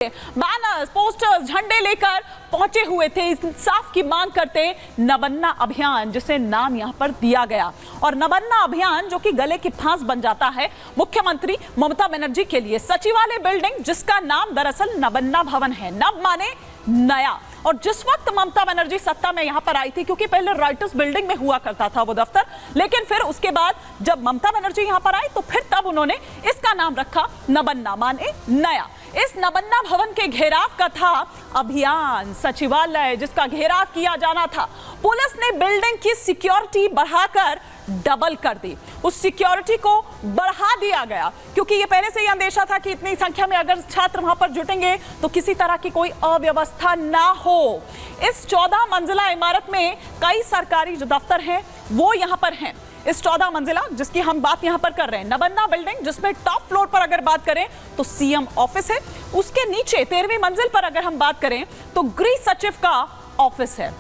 Banners, posters, झंडे लेकर पहुंचे हुए थे इंसाफ की मांग करते नबन्ना अभियान, जिसे नाम यहां पर दिया गया। और नबन्ना अभियान जो कि गले की फांस बन जाता है मुख्यमंत्री ममता बनर्जी के लिए। सचिवालय बिल्डिंग जिसका नाम दरअसल नबन्ना भवन है, नब माने नया। और जिस वक्त ममता बनर्जी सत्ता में यहां पर आई थी, क्योंकि पहले राइटर्स बिल्डिंग में हुआ करता था वो दफ्तर, लेकिन फिर उसके बाद जब ममता बनर्जी यहां पर आई तो फिर तब उन्होंने इसका नाम रखा नबन्ना माने नया। इस नबन्ना भवन के घेराव का था अभियान, सचिवालय जिसका घेराव किया जाना था। पुलिस ने बिल्डिंग की सिक्योरिटी बढ़ाकर डबल कर दी, उस सिक्योरिटी को बढ़ा दिया गया, क्योंकि ये पहले से ही अंदेशा था कि इतनी संख्या में अगर छात्र वहां पर जुटेंगे तो किसी तरह की कोई अव्यवस्था ना हो। इस 14 मंजिला इमारत में कई सरकारी जो दफ्तर हैं वो यहां पर हैं। इस 14 मंजिला जिसकी हम बात यहां पर कर रहे हैं, नबन्ना बिल्डिंग, जिसमें टॉप फ्लोर पर अगर बात करें तो सीएम ऑफिस है, उसके नीचे 13वीं मंजिल पर अगर हम बात करें तो गृह सचिव का ऑफिस है।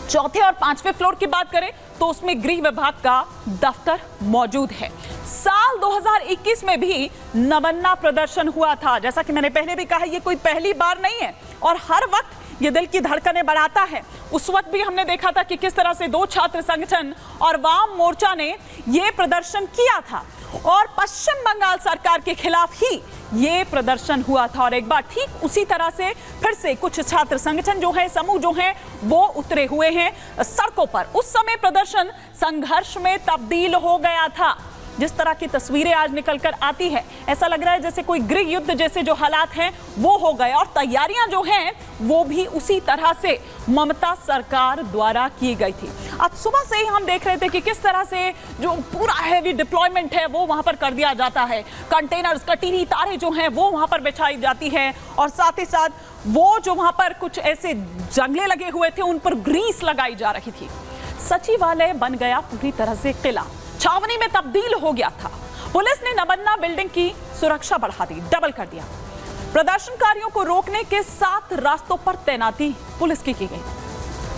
चौथे और 5वें फ्लोर की बात करें तो उसमें गृह विभाग का दफ्तर मौजूद है। साल 2021 में भी नबन्ना प्रदर्शन हुआ था। जैसा कि मैंने पहले भी कहा, यह कोई पहली बार नहीं है और हर वक्त ये दिल की धड़कनें बढ़ाता है। उस वक्त भी हमने देखा था कि किस तरह से 2 छात्र संगठन और वाम मोर्चा ने ये प्रदर्शन किया था और पश्चिम बंगाल सरकार के खिलाफ ही ये प्रदर्शन हुआ था। और एक बार ठीक उसी तरह से फिर से कुछ छात्र संगठन जो है, समूह जो हैं, वो उतरे हुए हैं सड़कों पर। उस समय प्रदर्शन संघर्ष में तब्दील हो गया था। जिस तरह की तस्वीरें आज निकलकर आती है, ऐसा लग रहा है जैसे कोई गृह युद्ध जैसे जो हालात हैं वो हो गए। और तैयारियां जो हैं वो भी उसी तरह से ममता सरकार द्वारा की गई थी। आज सुबह से ही हम देख रहे थे कि किस तरह से जो पूरा हैवी डिप्लॉयमेंट है वो वहां पर कर दिया जाता है। कंटेनर्स, कटीली तारें जो हैं वो वहां पर बिछाई जाती है और साथ ही साथ वो जो वहां पर कुछ ऐसे जंगले लगे हुए थे उन पर ग्रीस लगाई जा रही थी। सचिवालय बन गया पूरी तरह से किला, छावनी में तब्दील हो गया था। पुलिस ने नबन्ना बिल्डिंग की सुरक्षा बढ़ा दी, डबल कर दिया। प्रदर्शनकारियों को रोकने के 7 रास्तों पर तैनाती पुलिस की गई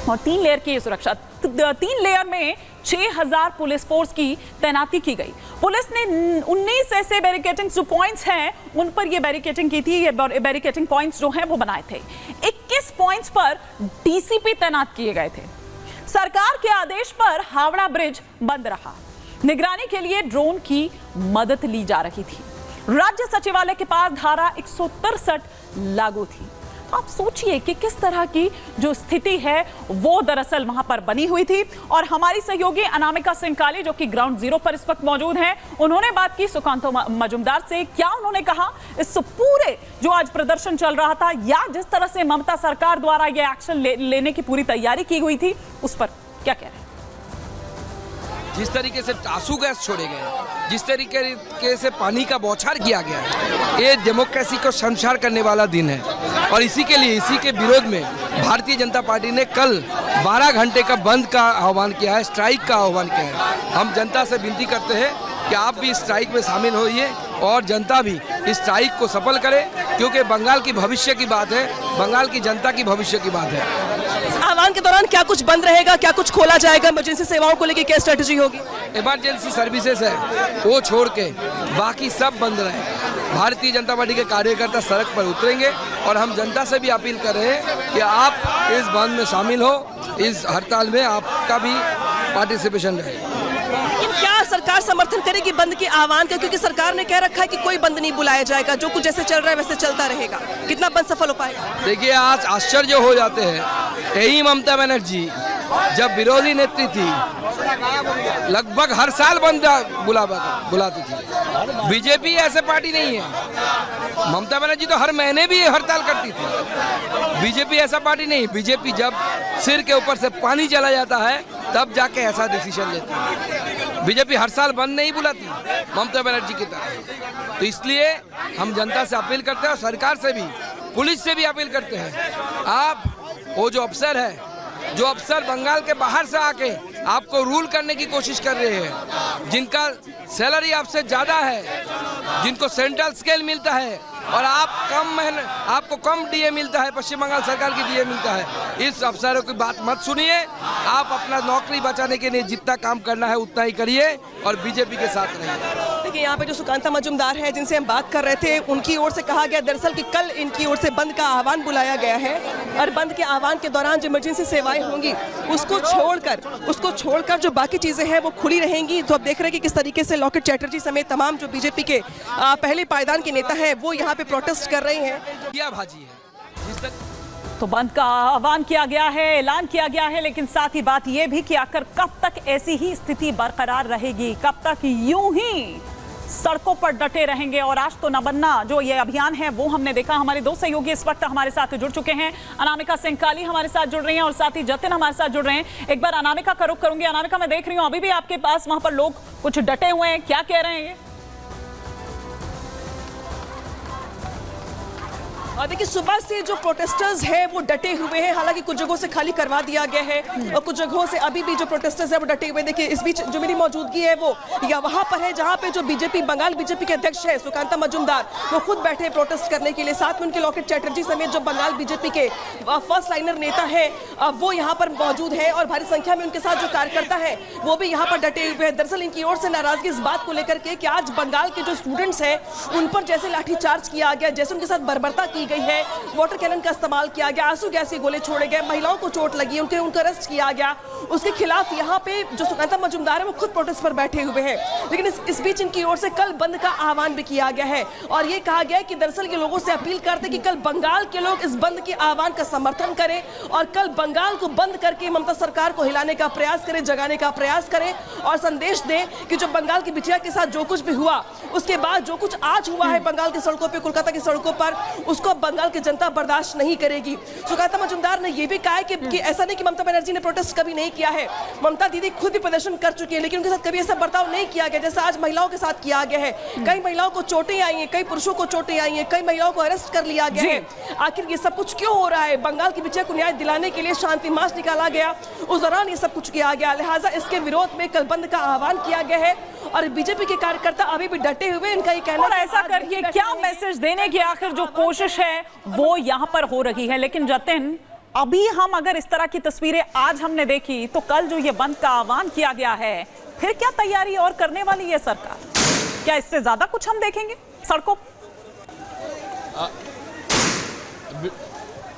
और 3 लेयर की सुरक्षा, 3 लेयर में 6000 पुलिस फोर्स की तैनाती की गई। पुलिस ने 19 ऐसे बैरिकेडिंग जो पॉइंट्स हैं उन पर ये बैरिकेडिंग की थी। ये बैरिकेडिंग पॉइंट्स जो हैं वो बनाए थे। 21 पॉइंट्स पर डीसीपी तैनात किए गए थे। सरकार के आदेश पर हावड़ा ब्रिज बंद रहा। निगरानी के लिए ड्रोन की मदद ली जा रही थी। राज्य सचिवालय के पास धारा 163 लागू थी। आप सोचिए कि किस तरह की जो स्थिति है वो दरअसल वहां पर बनी हुई थी। और हमारी सहयोगी अनामिका सिंह काली जो कि ग्राउंड जीरो पर इस वक्त मौजूद हैं, उन्होंने बात की सुकांतो मजुमदार से। क्या उन्होंने कहा इस पूरे जो आज प्रदर्शन चल रहा था या जिस तरह से ममता सरकार द्वारा यह एक्शन लेने की पूरी तैयारी की हुई थी, उस पर क्या कह रहे हैं? जिस तरीके से आंसू गैस छोड़े गए, जिस तरीके से पानी का बौछार किया गया है, ये डेमोक्रेसी को शर्मसार करने वाला दिन है। और इसी के लिए, इसी के विरोध में भारतीय जनता पार्टी ने कल 12 घंटे का बंद का आह्वान किया है, स्ट्राइक का आह्वान किया है। हम जनता से विनती करते हैं कि आप भी इस स्ट्राइक में शामिल होइए और जनता भी इस स्ट्राइक को सफल करे, क्योंकि बंगाल की भविष्य की बात है, बंगाल की जनता की भविष्य की बात है। आह्वान के दौरान क्या कुछ बंद रहेगा, क्या कुछ खोला जाएगा? इमरजेंसी सेवाओं को लेकर क्या स्ट्रेटजी होगी? इमरजेंसी सर्विसेज है वो छोड़ के बाकी सब बंद रहे। भारतीय जनता पार्टी के कार्यकर्ता सड़क पर उतरेंगे और हम जनता से भी अपील कर रहे हैं कि आप इस बंद में शामिल हो, इस हड़ताल में आपका भी पार्टिसिपेशन रहे। क्या सरकार समर्थन करेगी बंद के आह्वान का? क्योंकि सरकार ने कह रखा है कि कोई बंद नहीं बुलाया जाएगा, जो कुछ जैसे चल रहा है वैसे चलता रहेगा। कितना बंद सफल हो पाएगा? देखिए, आज आश्चर्य हो जाते हैं, यही ममता बनर्जी जब विरोधी नेत्री थी लगभग हर साल बंद बुलाती थी। बीजेपी ऐसे पार्टी नहीं है। ममता बनर्जी तो हर महीने भी हड़ताल करती थी। बीजेपी ऐसा पार्टी नहीं। बीजेपी जब सिर के ऊपर से पानी चला जाता है तब जाके ऐसा डिसीजन लेती है। बीजेपी हर साल बंद नहीं बुलाती ममता बनर्जी की तरह। तो इसलिए हम जनता से अपील करते हैं और सरकार से भी, पुलिस से भी अपील करते हैं, आप वो जो अफसर बंगाल के बाहर से आके आपको रूल करने की कोशिश कर रहे हैं, जिनका सैलरी आपसे ज़्यादा है, जिनको सेंट्रल स्केल मिलता है और आपको कम डीए मिलता है, पश्चिम बंगाल सरकार की डीए मिलता है, इस अफसरों की बात मत सुनिए। आप अपना नौकरी बचाने के लिए जितना काम करना है उतना ही करिए और बीजेपी के साथ रहिए। देखिए यहाँ पे जो सुकांता मजुमदार है जिनसे हम बात कर रहे थे, उनकी ओर से कहा गया दरअसल कि कल इनकी ओर से बंद का आह्वान बुलाया गया है और बंद के आह्वान के दौरान जो इमरजेंसी सेवाएं होंगी उसको छोड़कर जो बाकी चीजें हैं वो खुली रहेंगी। तो अब देख रहे हैं कि किस तरीके से लॉकेट चैटर्जी समेत तमाम जो बीजेपी के पहले पायदान के नेता हैं वो यहाँ पे प्रोटेस्ट कर रहे हैं। क्या भाजी है जिस तक तो बंद का आह्वान किया गया है, ऐलान किया गया है, लेकिन साथ ही बात यह भी कि आखिर कब तक ऐसी ही स्थिति बरकरार रहेगी, कब तक यूं ही सड़कों पर डटे रहेंगे। और आज तो नबन्ना जो ये अभियान है वो हमने देखा। हमारे दो सहयोगी इस वक्त हमारे साथ जुड़ चुके हैं। अनामिका सिंह काली हमारे साथ जुड़ रही हैं और साथ ही जतिन हमारे साथ जुड़ रहे हैं। एक बार अनामिका का रुख करूंगी। अनामिका, मैं देख रही हूं अभी भी आपके पास वहां पर लोग कुछ डटे हुए हैं, क्या कह रहे हैं ये? देखिए सुबह से जो प्रोटेस्टर्स हैं वो डटे हुए हैं, हालांकि कुछ जगहों से खाली करवा दिया गया है और कुछ जगहों से अभी भी जो प्रोटेस्टर्स हैं वो डटे हुए। देखिए इस बीच जो मेरी मौजूदगी है वो या वहां पर है जहां पे जो बंगाल बीजेपी के अध्यक्ष है सुकांता मजुमदार, वो खुद बैठे हैं प्रोटेस्ट करने के लिए। साथ में उनके लॉकेट चैटर्जी समेत जो बंगाल बीजेपी के फर्स्ट लाइनर नेता है वो यहाँ पर मौजूद है और भारी संख्या में उनके साथ जो कार्यकर्ता है वो भी यहाँ पर डटे हुए हैं। दरअसल इनकी ओर से नाराजगी इस बात को लेकर के कि आज बंगाल के जो स्टूडेंट्स हैं उन पर जैसे लाठीचार्ज किया गया, जैसे उनके साथ बर्बरता की गई है, वाटर कैनन का इस्तेमाल किया गया, आंसू गैस के गोले छोड़े गए, महिलाओं को चोट लगी, उनको अरेस्ट किया गया, उसके खिलाफ यहाँ पे जो सुकांता मजुमदार है वो खुद प्रोटेस्ट पर बैठे हुए हैं। लेकिन इस बीच इनकी ओर से कल बंद का आह्वान भी किया गया है और ये कहा गया है कि दरअसल ये लोगों से अपील करते कि कल बंगाल के लोग इस बंद के आह्वान का समर्थन करें और कल बंगाल को बंद करके ममता सरकार को हिलाने का प्रयास करें, जगाने का प्रयास करें और संदेश दें कि जो बंगाल की बिटिया के साथ जो कुछ भी हुआ, उसके बाद जो कुछ आज हुआ है बंगाल की सड़कों पर, कोलकाता की सड़कों पर, उसको बंगाल की जनता बर्दाश्त नहीं करेगी। सुकांता मजुमदार ने यह भी कहा है कि ऐसा नहीं कि ममता बनर्जी ने प्रोटेस्ट कभी नहीं किया है, ममता दीदी खुद भी प्रदर्शन कर चुकी है, लेकिन उनके साथ कभी ऐसा बर्ताव नहीं किया गया जैसा आज महिलाओं के साथ किया गया है। कई महिलाओं को चोटें आई हैं, कई पुरुषों को चोटें आई हैं, कई महिलाओं को अरेस्ट कर लिया गया है। आखिर ये सब कुछ क्यों हो रहा है? बंगाल की बिटिया को न्याय दिलाने के लिए शांति मार्च निकाला गया, उस दौरान ये सब कुछ किया गया, लिहाजा इसके विरोध में कल बंद का आह्वान किया गया है और बीजेपी के कार्यकर्ता अभी भी डटे हुए। इनका ये कहना है ऐसा करके क्या मैसेज देने की आखिर जो कोशिश है वो यहां पर हो रही है। लेकिन जतिन, अभी हम अगर इस तरह की तस्वीरें आज हमने देखी तो कल जो ये बंद का आह्वान किया गया है, फिर क्या तैयारी और करने वाली है सरकार? क्या इससे ज्यादा कुछ हम देखेंगे सड़कों?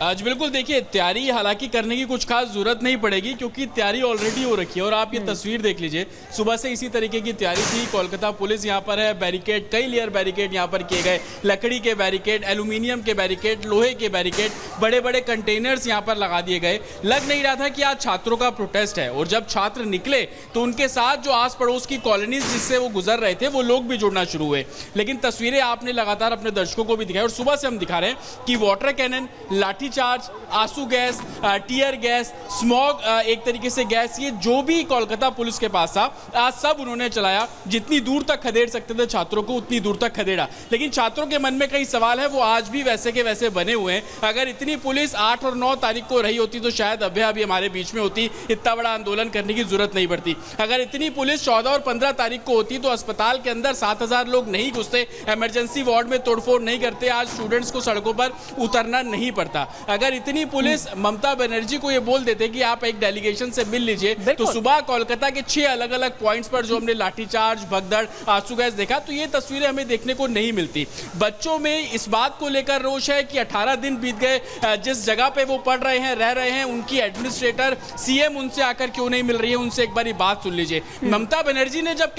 आज बिल्कुल देखिए, तैयारी हालांकि करने की कुछ खास जरूरत नहीं पड़ेगी क्योंकि तैयारी ऑलरेडी हो रखी है। और आप ये तस्वीर देख लीजिए, सुबह से इसी तरीके की तैयारी थी। कोलकाता पुलिस यहाँ पर है, बैरिकेड, कई लेयर बैरिकेड यहाँ पर किए गए, लकड़ी के बैरिकेड, एल्यूमिनियम के बैरिकेड, लोहे के बैरिकेड, बड़े बड़े कंटेनर्स यहाँ पर लगा दिए गए। लग नहीं रहा था कि आज छात्रों का प्रोटेस्ट है। और जब छात्र निकले तो उनके साथ जो आस पड़ोस की कॉलोनीज जिससे वो गुजर रहे थे वो लोग भी जुड़ना शुरू हुए। लेकिन तस्वीरें आपने लगातार अपने दर्शकों को भी दिखाई और सुबह से हम दिखा रहे हैं कि वाटर कैनन, लाठी चार्ज, आंसू गैस, टीयर गैस, स्मॉग, एक तरीके से गैस, ये जो भी कोलकाता पुलिस के पास था आज सब उन्होंने चलाया। जितनी दूर तक खदेड़ सकते थे छात्रों को उतनी दूर तक खदेड़ा। लेकिन छात्रों के मन में कई सवाल है, वो आज भी वैसे के वैसे बने हुए हैं। अगर इतनी पुलिस 8 और 9 तारीख को रही होती तो शायद अभी हमारे बीच में होती, इतना बड़ा आंदोलन करने की जरूरत नहीं पड़ती। अगर इतनी पुलिस 14 और 15 तारीख को होती तो अस्पताल के अंदर 7000 लोग नहीं घुसते, इमरजेंसी वार्ड में तोड़फोड़ नहीं करते, आज स्टूडेंट्स को सड़कों पर उतरना नहीं पड़ता। अगर इतनी पुलिस ममता बनर्जी को ये बोल देते कि आप एक डेलीगेशन से मिल लीजिए, तो सुबह कोलकाता के 6 अलग अलग पॉइंट्स पर जो हमने लाठीचार्ज, भगदड़, आंसू गैस देखा, तो ये तस्वीरें हमें देखने को नहीं मिलती। बच्चों में इस बात को लेकर रोष है कि 18 दिन बीत गए, जिस जगह पे वो पढ़ रहे हैं, रह रहे हैं, उनकी एडमिनिस्ट्रेटर, सीएम उनसे आकर क्यों नहीं मिल रही है, उनसे एक बारी बात सुन लीजिए। ममता बनर्जी ने जब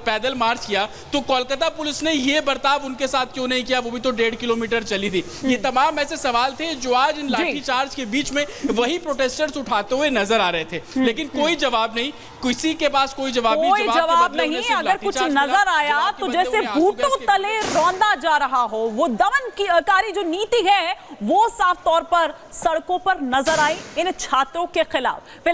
पैदल मार्च किया तो कोलकाता पुलिस ने ये बर्ताव उनके साथ क्यों नहीं किया, वो भी तो 1.5 किलोमीटर चली थी। ये तमाम ऐसे सवाल थे जो आज इन लाठीचार्ज के बीच में वही प्रोटेस्टर्स उठाते हुए नजर आ रहे थे। लेकिन कोई जवाब नहीं, किसी के पास कोई जवाब नहीं। अगर कुछ नजर आया तो जैसे बूटों तले रौंदा जा रहा हो, वो दमनकारी जो नीति है वो साफ तौर पर सड़कों पर नजर आई इन छात्रों के खिलाफ।